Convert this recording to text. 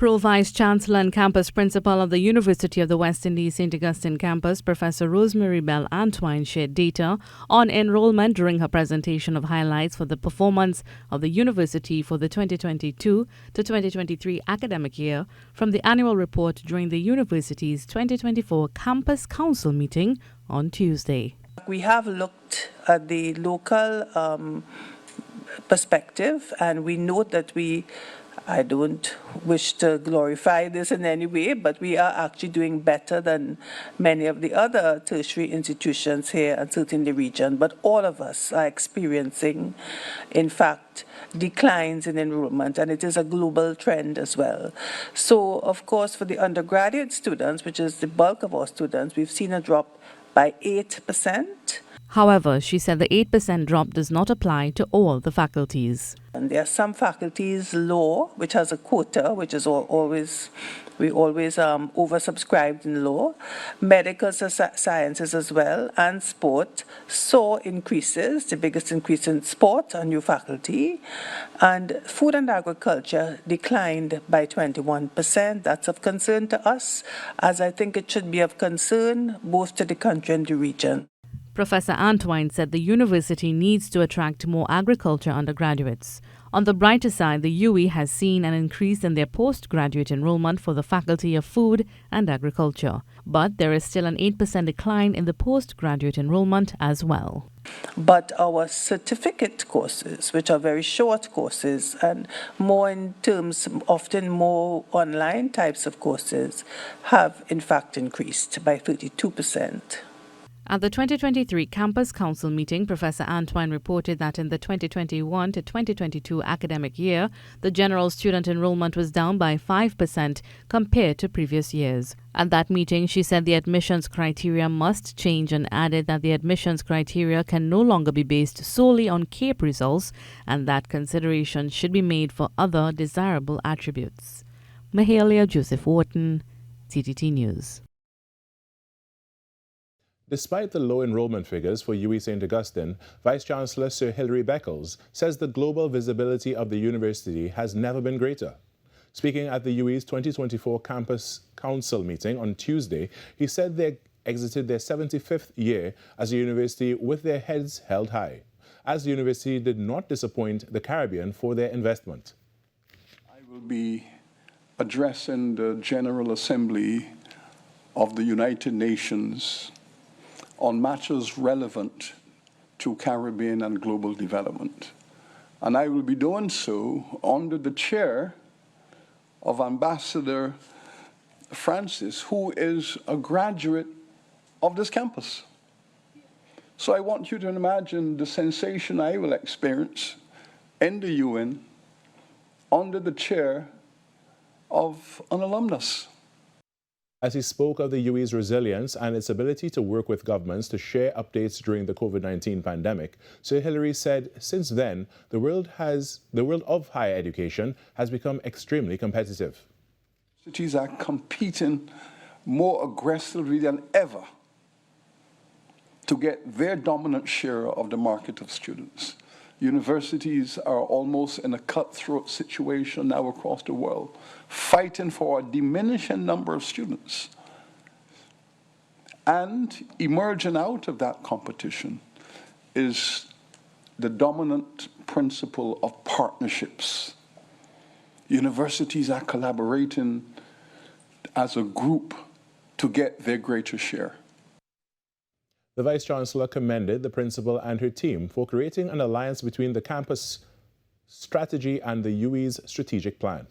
Pro-Vice Chancellor and Campus Principal of the University of the West Indies St. Augustine Campus, Professor Belle Antoine, shared data on enrollment during her presentation of highlights for the performance of the university for the 2022 to 2023 academic year from the annual report during the university's 2024 Campus Council meeting on Tuesday. We have looked at the local perspective, and we note that I don't wish to glorify this in any way, but we are actually doing better than many of the other tertiary institutions here and certainly in the region. But all of us are experiencing, in fact, declines in enrollment, and it is a global trend as well. So, of course, for the undergraduate students, which is the bulk of our students, we've seen a drop by 8%. However, she said the 8% drop does not apply to all the faculties. And there are some faculties, law, which has a quota, which is always oversubscribed in law, medical sciences as well, and sport saw increases, the biggest increase in sport, a new faculty, and food and agriculture declined by 21%. That's of concern to us, as I think it should be of concern both to the country and the region. Professor Antoine said the university needs to attract more agriculture undergraduates. On the brighter side, the UWI has seen an increase in their postgraduate enrollment for the Faculty of Food and Agriculture. But there is still an 8% decline in the postgraduate enrollment as well. But our certificate courses, which are very short courses and more in terms, often more online types of courses, have in fact increased by 32%. At the 2023 Campus Council meeting, Professor Antoine reported that in the 2021 to 2022 academic year, the general student enrollment was down by 5% compared to previous years. At that meeting, she said the admissions criteria must change and added that the admissions criteria can no longer be based solely on CAPE results and that consideration should be made for other desirable attributes. Mahalia Joseph-Wharton, TTT News. Despite the low enrollment figures for UWI St. Augustine, Vice-Chancellor Sir Hilary Beckles says the global visibility of the university has never been greater. Speaking at the UWI's 2024 Campus Council meeting on Tuesday, he said they exited their 75th year as a university with their heads held high, as the university did not disappoint the Caribbean for their investment. I will be addressing the General Assembly of the United Nations on matters relevant to Caribbean and global development. And I will be doing so under the chair of Ambassador Francis, who is a graduate of this campus. So I want you to imagine the sensation I will experience in the UN under the chair of an alumnus. As he spoke of the UWI's resilience and its ability to work with governments to share updates during the COVID-19 pandemic, Sir Hilary said since then, the world of higher education has become extremely competitive. Cities are competing more aggressively than ever to get their dominant share of the market of students. Universities are almost in a cutthroat situation now across the world, fighting for a diminishing number of students. And emerging out of that competition is the dominant principle of partnerships. Universities are collaborating as a group to get their greater share. The Vice-Chancellor commended the principal and her team for creating an alliance between the campus strategy and the UWI's strategic plan.